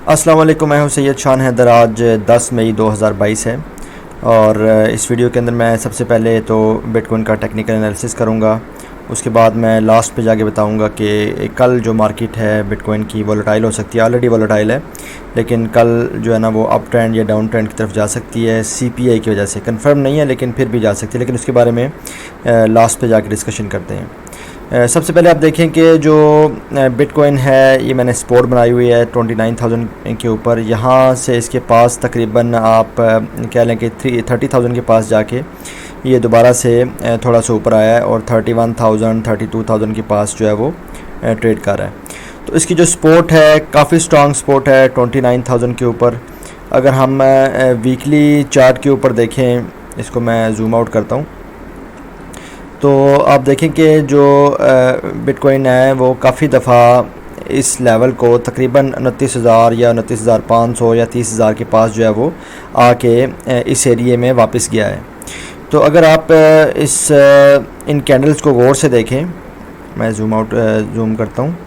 अस्सलाम वालेकुम, मैं हूं सैयद शान हैदर। आज 10 मई 2022 है और इस वीडियो के अंदर मैं सबसे पहले तो बिटकॉइन का टेक्निकल एनालिसिस करूंगा। उसके बाद मैं लास्ट पे जाके बताऊंगा कि कल जो मार्केट है बिटकॉइन की वोलेटाइल हो सकती है, ऑलरेडी वोलेटाइल है, लेकिन कल जो है ना वो अप ट्रेंड या डाउन ट्रेंड की तरफ जा सकती है। सीपीआई की वजह से कंफर्म नहीं है लेकिन फिर भी जा सकती है, लेकिन उसके बारे में लास्ट पे जाके डिस्कशन करते हैं। सबसे पहले आप देखें कि जो बिटकॉइन है ये मैंने स्पॉट बनाई हुई है 29,000 के ऊपर। यहाँ से इसके पास तकरीबन आप कह लें कि 30,000 के पास जाके ये दोबारा से थोड़ा सा ऊपर आया है और 31,000 32,000 के पास जो है वो ट्रेड कर रहा है। तो इसकी जो स्पॉट है काफ़ी स्ट्रॉन्ग स्पॉट है 29,000 के ऊपर। अगर हम वीकली चार्ट के ऊपर देखें, इसको मैं जूम आउट करता हूँ, तो आप देखें कि जो बिटकॉइन है वो काफ़ी दफ़ा इस लेवल को तकरीबन 29,000 या 29,500 या 30,000 के पास जो है वो आके इस एरिए में वापस गया है। तो अगर आप इन कैंडल्स को गौर से देखें, मैं जूम करता हूँ,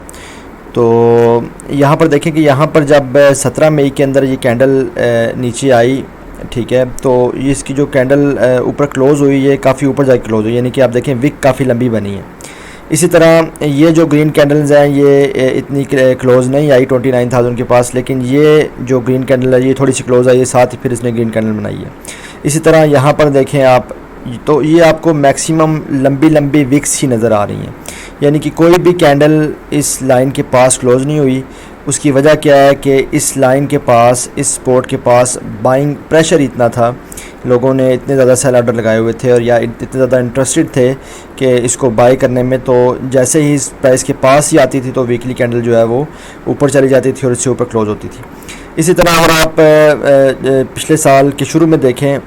तो यहाँ पर देखें कि यहाँ पर जब 17 मई के अंदर ये कैंडल नीचे आई, ठीक है, तो ये इसकी जो कैंडल ऊपर क्लोज़ हुई है काफ़ी ऊपर जाके क्लोज़ हुई, यानी कि आप देखें विक काफ़ी लंबी बनी है। इसी तरह ये जो ग्रीन कैंडल्स हैं ये इतनी क्लोज़ नहीं आई 29,000 के पास, लेकिन ये जो ग्रीन कैंडल है ये थोड़ी सी क्लोज़ आई है, साथ ही फिर इसने ग्रीन कैंडल बनाई है। इसी तरह यहाँ पर देखें आप, तो ये आपको मैक्सिमम लंबी लंबी विक्स ही नज़र आ रही हैं, यानी कि कोई भी कैंडल इस लाइन के पास क्लोज़ नहीं हुई। उसकी वजह क्या है कि इस लाइन के पास, इस सपोर्ट के पास बाइंग प्रेशर इतना था, लोगों ने इतने ज़्यादा सेल ऑर्डर लगाए हुए थे और या इतने ज़्यादा इंटरेस्टेड थे कि इसको बाई करने में। तो जैसे ही इस प्राइस के पास ही आती थी तो वीकली कैंडल जो है वो ऊपर चली जाती थी और इससे ऊपर क्लोज होती थी। इसी तरह अगर आप पिछले साल के शुरू में देखें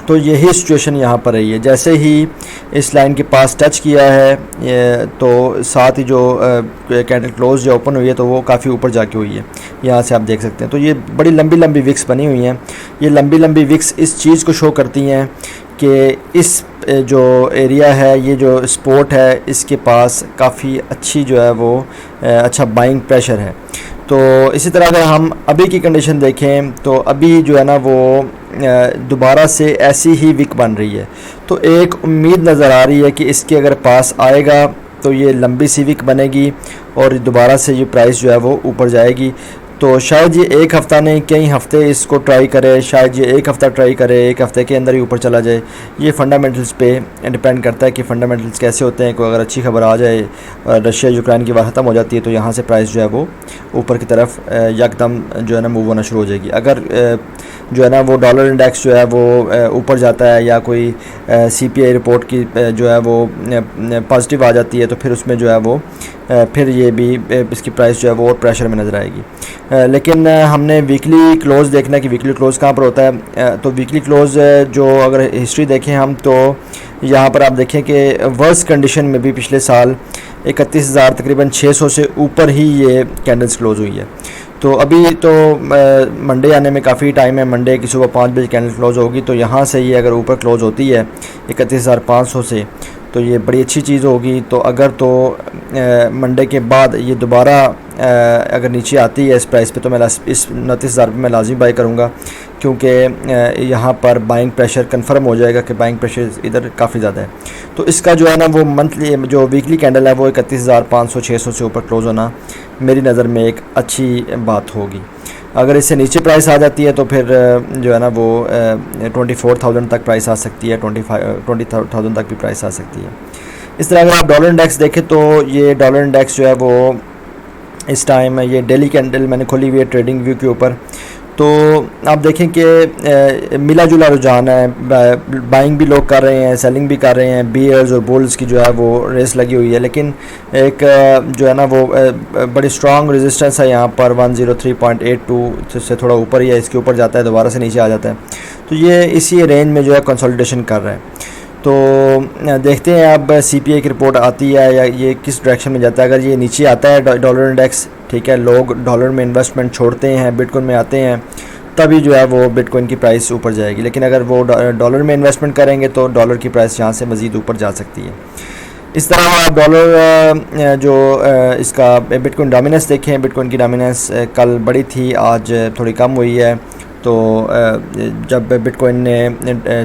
तो यही सिचुएशन यहाँ पर रही है। जैसे ही इस लाइन के पास टच किया है तो साथ ही जो कैंडल क्लोज या ओपन हुई है तो वो काफ़ी ऊपर जाके हुई है, यहाँ से आप देख सकते हैं। तो ये बड़ी लंबी लंबी विक्स बनी हुई हैं। ये लंबी लंबी विक्स इस चीज़ को शो करती हैं कि इस जो एरिया है, ये जो स्पॉट है, इसके पास काफ़ी अच्छी जो है वो अच्छा बाइंग प्रेशर है। तो इसी तरह अगर हम अभी की कंडीशन देखें तो अभी जो है ना वो दोबारा से ऐसी ही विक बन रही है। तो एक उम्मीद नज़र आ रही है कि इसके अगर पास आएगा तो ये लंबी सी विक बनेगी और दोबारा से ये प्राइस जो है वो ऊपर जाएगी। तो शायद ये एक हफ़्ता नहीं कई हफ़्ते इसको ट्राई करे, शायद ये एक हफ़्ता ट्राई करे, एक हफ़्ते के अंदर ही ऊपर चला जाए। ये फंडामेंटल्स पे डिपेंड करता है कि फंडामेंटल्स कैसे होते हैं। कोई अगर अच्छी खबर आ जाए, रशिया यूक्रेन की वार ख़त्म हो जाती है, तो यहाँ से प्राइस जो है वो ऊपर की तरफ यकदम जो है ना मूव होना शुरू हो जाएगी। अगर जो है ना वो डॉलर इंडेक्स जो है वो ऊपर जाता है या कोई सीपीआई रिपोर्ट की जो है वो पॉजिटिव आ जाती है तो फिर उसमें जो है वो फिर ये भी इसकी प्राइस जो है वो और प्रेशर में नज़र आएगी। लेकिन हमने वीकली क्लोज़ देखना है कि वीकली क्लोज़ कहाँ पर होता है। तो वीकली क्लोज़ जो अगर हिस्ट्री देखें हम, तो यहाँ पर आप देखें कि वर्स्ट कंडीशन में भी पिछले साल 31,000 तकरीबन 600 से ऊपर ही ये कैंडल्स क्लोज़ हुई है। तो अभी तो मंडे आने में काफ़ी टाइम है। मंडे की सुबह 5 बजे कैंडल क्लोज़ होगी, तो यहाँ से ये अगर ऊपर क्लोज़ होती है 31,500 से तो ये बड़ी अच्छी चीज़ होगी। तो अगर तो मंडे के बाद ये दोबारा अगर नीचे आती है इस प्राइस पे तो मैं इस 29,000 पे मैं लाजिम बाई करूँगा, क्योंकि यहाँ पर बाइंग प्रेशर कंफर्म हो जाएगा कि बाइंग प्रेशर इधर काफ़ी ज़्यादा है। तो इसका जो है ना वो मंथली जो वीकली कैंडल है वो 31,500 600 से ऊपर क्लोज़ होना मेरी नज़र में एक अच्छी बात होगी। अगर इससे नीचे प्राइस आ जाती है तो फिर जो है ना वो 24,000 तक प्राइस आ सकती है, 20,000 तक भी प्राइस आ सकती है। इस तरह अगर आप डॉलर इंडेक्स देखें तो ये डॉलर इंडेक्स जो है वो इस टाइम ये डेली कैंडल मैंने खोली हुई है ट्रेडिंग व्यू के ऊपर। तो आप देखें कि मिला जुला रुझान है, बाइंग भी लोग कर रहे हैं, सेलिंग भी कर रहे हैं, बियर्स और बुल्स की जो है वो रेस लगी हुई है। लेकिन एक जो है ना वो बड़ी स्ट्रॉन्ग रेजिस्टेंस है यहाँ पर 103.82 से थोड़ा ऊपर ही है, इसके ऊपर जाता है दोबारा से नीचे आ जाता है। तो ये इसी रेंज में जो है कंसोलिडेशन कर रहा है। तो देखते हैं अब सीपीआई की रिपोर्ट आती है या ये किस डायरेक्शन में जाता है। अगर ये नीचे आता है डॉलर इंडेक्स, ठीक है, लोग डॉलर में इन्वेस्टमेंट छोड़ते हैं, बिटकॉइन में आते हैं, तभी जो है वो बिटकॉइन की प्राइस ऊपर जाएगी। लेकिन अगर वो डॉलर में इन्वेस्टमेंट करेंगे तो डॉलर की प्राइस यहाँ से मज़ीद ऊपर जा सकती है। इस तरह आप डॉलर जो इसका बिटकॉइन डोमिनेंस देखें, बिटकॉइन की डोमिनेंस कल बड़ी थी, आज थोड़ी कम हुई है। तो जब बिटकॉइन ने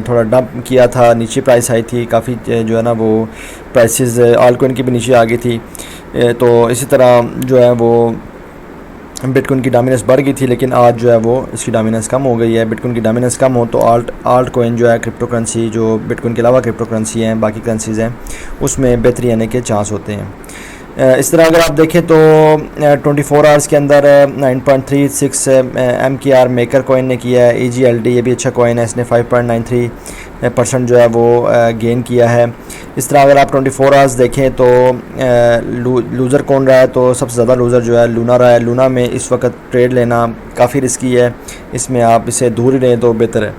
थोड़ा डंप किया था, नीचे प्राइस आई थी काफ़ी, जो है ना वो प्राइसेस ऑल की भी नीचे आ गई थी। तो इसी तरह जो है वो बिटकॉइन की डोमिनेंस बढ़ गई थी, लेकिन आज जो है वो इसकी डोमिनेंस कम हो गई है। बिटकॉइन की डोमिनेंस कम हो तो आल्ट कॉइन जो है, क्रिप्टो करेंसी जो बिटकॉइन के अलावा क्रिप्टो करेंसी हैं, बाकी करेंसीज़ हैं, उसमें बेहतरी आने के चांस होते हैं। इस तरह अगर आप देखें तो 24 आवर्स के अंदर 9.36 MKR मेकर कॉइन ने किया है। EGLD ये भी अच्छा कॉइन है, इसने 5.93% जो है वो गेन किया है। इस तरह अगर आप 24 आवर्स देखें तो लूज़र कौन रहा है, तो सबसे ज़्यादा लूज़र जो है लूना रहा है। लूना में इस वक्त ट्रेड लेना काफ़ी रिस्की है, इसमें आप इसे दूर ही रहें तो बेहतर है।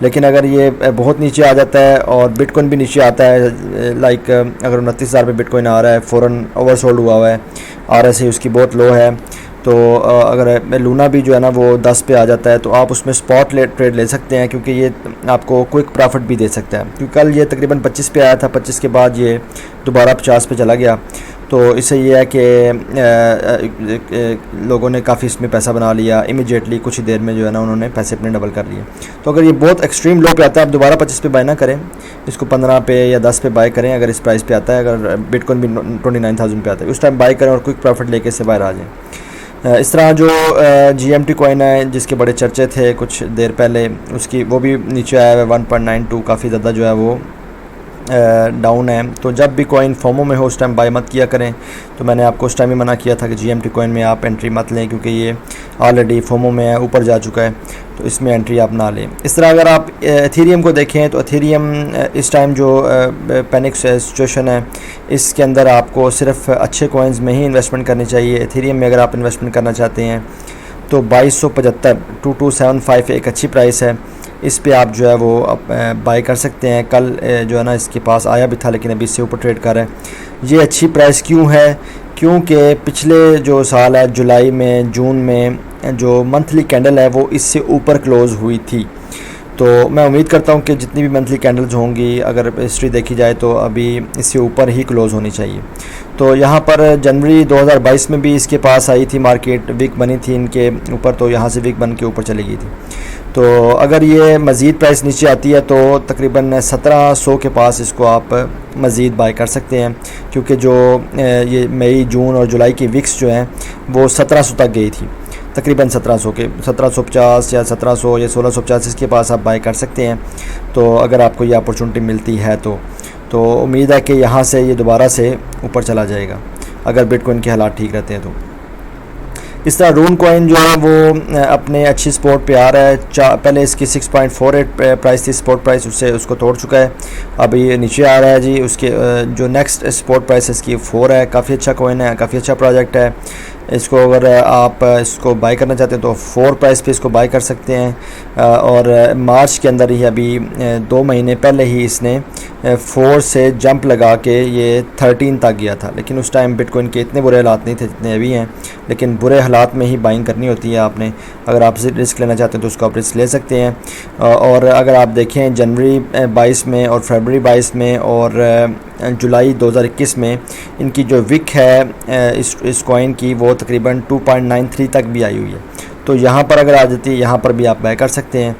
लेकिन अगर ये बहुत नीचे आ जाता है और बिटकॉइन भी नीचे आता है, लाइक अगर 29,000 पे बिटकॉइन आ रहा है, फ़ौरन ओवरसोल्ड हुआ हुआ है, RSI उसकी बहुत लो है, तो अगर लूना भी जो है ना वो 10 पे आ जाता है तो आप उसमें स्पॉट ट्रेड ले सकते हैं, क्योंकि ये आपको क्विक प्रॉफिट भी दे सकता है। क्योंकि कल ये तकरीबन 25 पे आया था, 25 के बाद ये दोबारा 50 पे चला गया। तो इससे ये है कि लोगों ने काफ़ी इसमें पैसा बना लिया इमीडिएटली, कुछ ही देर में जो है ना उन्होंने पैसे अपने डबल कर लिए। तो अगर ये बहुत एक्सट्रीम लो पे आता है, आप दोबारा 25 पे बाय ना करें, इसको 15 पे या 10 पे बाय करें। अगर इस प्राइस पे आता है, अगर बिटकॉइन भी 29,000 पे आता है, उस टाइम बाय करें और क्विक प्रॉफिट लेके इससे बाहर आ जाएँ। इस तरह जो GMT कॉइन है, जिसके बड़े चर्चे थे कुछ देर पहले, उसकी वो भी नीचे आया है 1.92, काफ़ी ज़्यादा जो है वो डाउन है। तो जब भी कॉइन फोमो में हो उस टाइम बाय मत किया करें। तो मैंने आपको उस टाइम ही मना किया था कि GMT कॉइन में आप एंट्री मत लें, क्योंकि ये ऑलरेडी फोमो में है, ऊपर जा चुका है, तो इसमें एंट्री आप ना लें। इस तरह अगर आप एथेरियम को देखें तो एथेरियम इस टाइम जो पैनिक सिचुएशन है, इसके अंदर आपको सिर्फ अच्छे कॉइन्स में ही इन्वेस्टमेंट करनी चाहिए। एथेरियम में अगर आप इन्वेस्टमेंट करना चाहते हैं तो 2275 2275 एक अच्छी प्राइस है, इस पे आप जो है वो बाय कर सकते हैं। कल जो है ना इसके पास आया भी था, लेकिन अभी इससे ऊपर ट्रेड कर रहा है। ये अच्छी प्राइस क्यों है? क्योंकि पिछले जो साल है, जुलाई में, जून में जो मंथली कैंडल है वो इससे ऊपर क्लोज़ हुई थी। तो मैं उम्मीद करता हूँ कि जितनी भी मंथली कैंडल्स होंगी, अगर हिस्ट्री देखी जाए तो अभी इससे ऊपर ही क्लोज़ होनी चाहिए। तो यहाँ पर जनवरी 2022 में भी इसके पास आई थी मार्केट, वीक बनी थी इनके ऊपर, तो यहाँ से वीक बन के ऊपर चली गई थी। तो अगर ये मज़ीद प्राइस नीचे आती है तो तकरीबन 1700 के पास इसको आप मज़ीद बाय कर सकते हैं, क्योंकि जो ये मई, जून और जुलाई की वीक्स जो हैं वो 1700 तक गई थी, तकरीबन 1700 के 1750 या 1700 या 1650 के पास आप बाय कर सकते हैं। तो अगर आपको ये अपॉर्चुनिटी मिलती है तो उम्मीद है कि यहाँ से ये दोबारा से ऊपर चला जाएगा, अगर बिटकॉइन के हालात ठीक रहते हैं तो। इस तरह रून कॉइन जो है वो अपने अच्छी सपोर्ट पे आ रहा है। पहले इसकी 6.48 प्राइस थी सपोर्ट प्राइस, उसको तोड़ चुका है, अब ये नीचे आ रहा है जी। उसके जो नेक्स्ट सपोर्ट प्राइस इसकी 4 है। काफ़ी अच्छा कॉइन है, काफ़ी अच्छा प्रोजेक्ट है। इसको अगर आप इसको बाय करना चाहते हैं तो 4 प्राइस पे इसको बाय कर सकते हैं। और मार्च के अंदर ही, अभी 2 महीने पहले ही इसने 4 से जंप लगा के ये 13 तक गया था, लेकिन उस टाइम बिटकॉइन के इतने बुरे हालात नहीं थे जितने अभी हैं। लेकिन बुरे हालात में ही बाइंग करनी होती है आपने। अगर आप रिस्क लेना चाहते हैं तो उसको आप रिस्क ले सकते हैं। और अगर आप देखें जनवरी 22 में और फरवरी 22 में और जुलाई 2021 में इनकी जो विक है इस कॉइन की, वो तकरीबन 2.93 तक भी आई हुई है। तो यहाँ पर अगर आ जाती है, यहाँ पर भी आप बाय कर सकते हैं।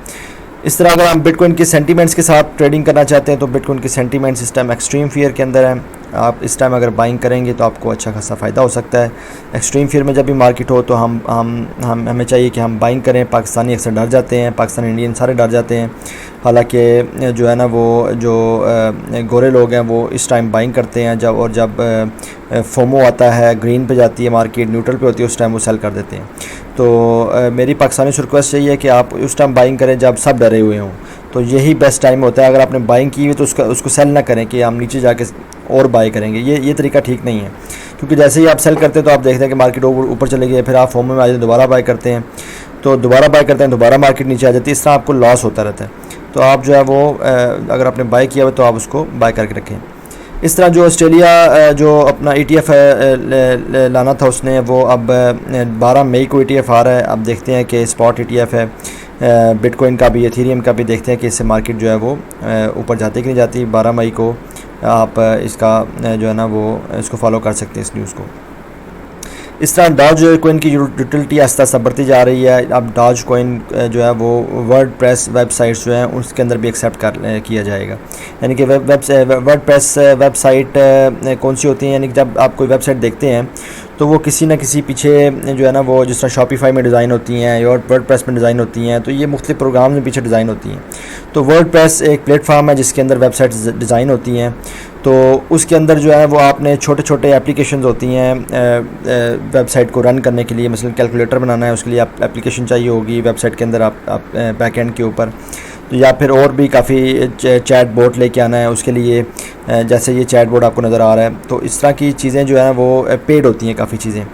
इस तरह अगर आप बिटकॉइन के सेंटीमेंट्स के साथ ट्रेडिंग करना चाहते हैं तो बिटकॉइन के सेंटीमेंट्स इस टाइम एक्सट्रीम फियर के अंदर हैं। आप इस टाइम अगर बाइंग करेंगे तो आपको अच्छा खासा फ़ायदा हो सकता है। एक्सट्रीम फियर में जब भी मार्केट हो तो हमें चाहिए कि हम बाइंग करें। पाकिस्तानी अक्सर डर जाते हैं, पाकिस्तानी इंडियन सारे डर जाते हैं। हालांकि जो है ना वो जो गोरे लोग हैं वो इस टाइम बाइंग करते हैं। जब फोमो आता है, ग्रीन पे जाती है मार्केट, न्यूट्रल पे होती है, उस टाइम वो सेल कर देते हैं। तो मेरी पाकिस्तानी से रिक्वेस्ट यही है कि आप उस टाइम बाइंग करें जब सब डरे हुए हों, तो यही बेस्ट टाइम होता है। अगर आपने बाइंग की हुई तो उसको सेल ना करें कि हम नीचे जाके और बाय करेंगे। ये तरीका ठीक नहीं है, क्योंकि जैसे ही आप सेल करते हैं तो आप देखते हैं कि मार्केट ऊपर चले गई, फिर आप फोमो में आ जाते हैं, दोबारा बाय करते हैं, तो दोबारा बाय करते हैं, दोबारा मार्केट नीचे आ जाती है। इस तरह आपको लॉस होता रहता है। तो आप जो है वो अगर आपने बाय किया हुआ तो आप उसको बाय करके रखें। इस तरह जो ऑस्ट्रेलिया जो अपना ETF लाना था उसने, वो अब 12 मई को ETF आ रहा है। अब देखते हैं कि स्पॉट ETF है बिटकॉइन का भी, एथेरियम का भी। देखते हैं कि इससे मार्केट जो है वो ऊपर जाती कि नहीं जाती। 12 मई को आप इसका जो है ना वो इसको फॉलो कर सकते हैं इस न्यूज़ को। इस तरह डॉज कोइन की यूटिलिटी आस्ता आस्ता बढ़ती जा रही है। अब डॉज कोइन जो है वो वर्डप्रेस वेबसाइट्स जो हैं उसके अंदर भी एक्सेप्ट किया जाएगा। यानी कि वर्डप्रेस वेबसाइट कौन सी होती हैं, यानी कि जब आप कोई वेबसाइट देखते हैं तो वो किसी न किसी पीछे जो है ना वो जिस तरह शॉपिफाई में डिज़ाइन होती हैं या वर्डप्रेस में डिज़ाइन होती हैं, तो ये मुख्तलिफ प्रोग्राम में पीछे डिज़ाइन होती हैं। तो वर्डप्रेस एक प्लेटफॉर्म है जिसके अंदर वेबसाइट्स डिज़ाइन होती हैं। तो उसके अंदर जो है वो आपने छोटे छोटे एप्लीकेशंस होती हैं वेबसाइट को रन करने के लिए। मसलन कैलकुलेटर बनाना है, उसके लिए आप एप्लीकेशन चाहिए होगी वेबसाइट के अंदर आप बैक एंड के ऊपर। तो या फिर और भी काफ़ी चैट बोट लेके आना है उसके लिए, जैसे ये चैट बोट आपको नज़र आ रहा है। तो इस तरह की चीज़ें जो हैं वो पेड होती हैं काफ़ी चीज़ें।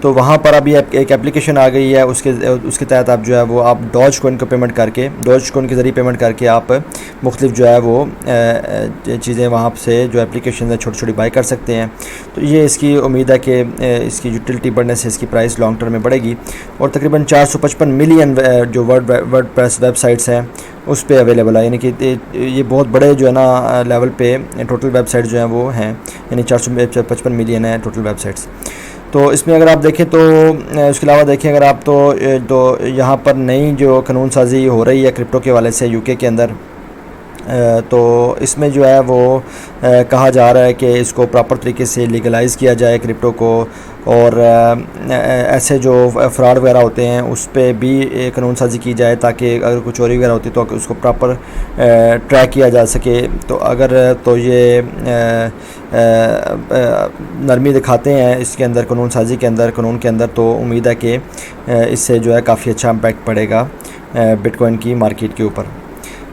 तो वहाँ पर अभी एक एप्लीकेशन आ गई है, उसके तहत आप जो है वो आप डॉज कोइन को पेमेंट करके, डॉज कोइन के ज़रिए पेमेंट करके आप मुख्तलिफ जो है वो चीज़ें वहाँ से जो एप्लीकेशन है छोटी छोटी बाई कर सकते हैं। तो ये इसकी उम्मीद है कि इसकी यूटिलिटी बढ़ने से इसकी प्राइस लॉन्ग टर्म में बढ़ेगी। और तकरीबन 455 मिलियन जो वर्डप्रेस वेबसाइट्स हैं उस पर अवेलेबल है। यानी कि ये बहुत बड़े जो है ना लेवल पे टोटल वेबसाइट जो हैं वो हैं, यानी 455 मिलियन है टोटल वेबसाइट्स। तो इसमें अगर आप देखें तो उसके अलावा देखें अगर आप तो यहाँ पर नई जो कानून साजी हो रही है क्रिप्टो के हवाले से यूके के अंदर, तो इसमें जो है वो कहा जा रहा है कि इसको प्रॉपर तरीके से लीगलाइज़ किया जाए क्रिप्टो को, और ऐसे जो फ्रॉड वगैरह होते हैं उस पर भी कानून साजी की जाए ताकि अगर कोई चोरी वगैरह होती है तो उसको प्रॉपर ट्रैक किया जा सके। तो अगर तो ये नरमी दिखाते हैं इसके अंदर कानून साजी के अंदर, कानून के अंदर, तो उम्मीद है कि इससे जो है काफ़ी अच्छा इम्पैक्ट पड़ेगा बिटकॉइन की मार्केट के ऊपर।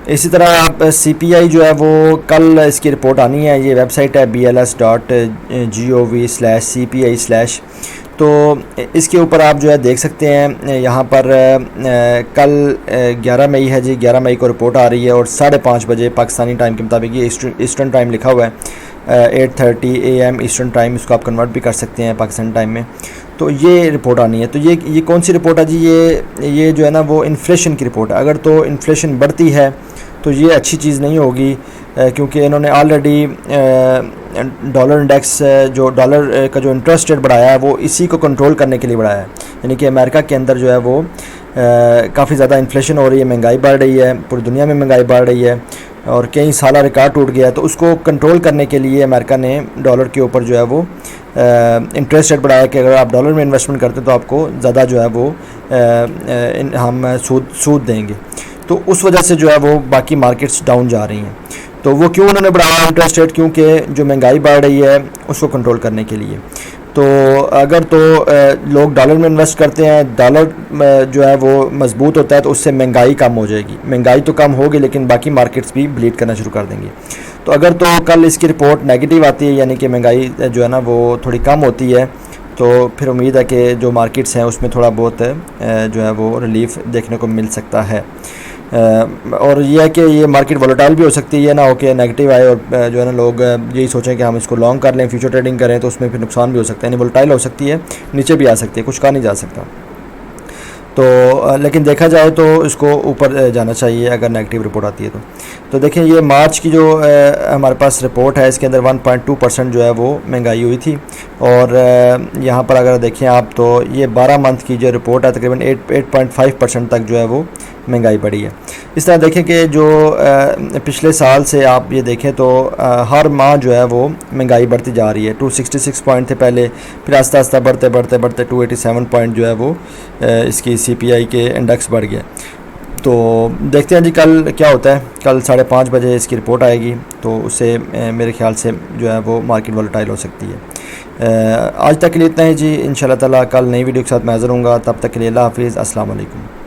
इसी तरह आप CPI जो है वो कल इसकी रिपोर्ट आनी है। ये वेबसाइट है bls.gov/CPI/। तो इसके ऊपर आप जो है देख सकते हैं यहाँ पर कल 11 मई है जी, 11 मई को रिपोर्ट आ रही है और 5:30 बजे पाकिस्तानी टाइम के मुताबिक, ये ईस्टर्न टाइम लिखा हुआ है, 8:30 AM ईस्टर्न टाइम, इसको आप कन्वर्ट भी कर सकते हैं पाकिस्तानी टाइम में। तो ये रिपोर्ट आनी है। तो ये कौन सी रिपोर्ट है जी? ये जो है ना वो इन्फ्लेशन की रिपोर्ट है। अगर तो इन्फ्लेशन बढ़ती है तो ये अच्छी चीज़ नहीं होगी, क्योंकि इन्होंने ऑलरेडी डॉलर इंडेक्स जो डॉलर का जो इंटरेस्ट रेट बढ़ाया है वो इसी को कंट्रोल करने के लिए बढ़ाया है। यानी कि अमेरिका के अंदर जो है वो काफ़ी ज़्यादा इन्फ्लेशन हो रही है, महंगाई बढ़ रही है, पूरी दुनिया में महंगाई बढ़ रही है और कई साला रिकॉर्ड टूट गया है। तो उसको कंट्रोल करने के लिए अमेरिका ने डॉलर के ऊपर जो है वो इंटरेस्ट रेट बढ़ाया कि अगर आप डॉलर में इन्वेस्टमेंट करते हैं तो आपको ज़्यादा जो है वो हम सूद देंगे। तो उस वजह से जो है वो बाकी मार्केट्स डाउन जा रही हैं। तो वो क्यों उन्होंने बढ़ाया इंटरेस्ट रेट? क्योंकि जो महंगाई बढ़ रही है उसको कंट्रोल करने के लिए। तो अगर तो लोग डॉलर में इन्वेस्ट करते हैं, डॉलर जो है वो मजबूत होता है तो उससे महंगाई कम हो जाएगी। महंगाई तो कम होगी लेकिन बाकी मार्केट्स भी ब्लीड करना शुरू कर देंगी। तो अगर तो कल इसकी रिपोर्ट नेगेटिव आती है, यानी कि महंगाई जो है ना वो थोड़ी कम होती है, तो फिर उम्मीद है कि जो मार्केट्स हैं उसमें थोड़ा बहुत जो है वो रिलीफ देखने को मिल सकता है। और यह है कि ये मार्केट वोलेटाइल भी हो सकती है, ये ना हो कि नेगेटिव आए और जो है ना लोग यही सोचें कि हम इसको लॉन्ग कर लें, फ्यूचर ट्रेडिंग करें, तो उसमें फिर नुकसान भी हो सकता है। यानी वोलेटाइल हो सकती है, नीचे भी आ सकती है, कुछ कहा नहीं जा सकता। तो लेकिन देखा जाए तो इसको ऊपर जाना चाहिए अगर नेगेटिव रिपोर्ट आती है तो देखें ये मार्च की जो हमारे पास रिपोर्ट है इसके अंदर 1.2% जो है वो महंगाई हुई थी। और यहाँ पर अगर देखें आप तो ये 12 मंथ की जो रिपोर्ट है तकरीबन 8.5% तक जो है वो महंगाई बढ़ी है। इस तरह देखें कि जो पिछले साल से आप ये देखें तो हर माह जो है वो महंगाई बढ़ती जा रही है। 266 पॉइंट थे पहले, फिर आस्ता आस्ता बढ़ते 287 पॉइंट जो है वो इसकी CPI के इंडेक्स बढ़ गया। तो देखते हैं जी कल क्या होता है। कल 5:30 बजे इसकी रिपोर्ट आएगी तो उससे मेरे ख्याल से जो है वो मार्केट वोलेटाइल हो सकती है। आज तक के लिए इतना ही जी। इंशाल्लाह ताला कल नई वीडियो के साथ मैं हाज़िर हूँगा। तब तक के लिए अल्लाह हाफ़िज़, अस्सलाम वालेकुम।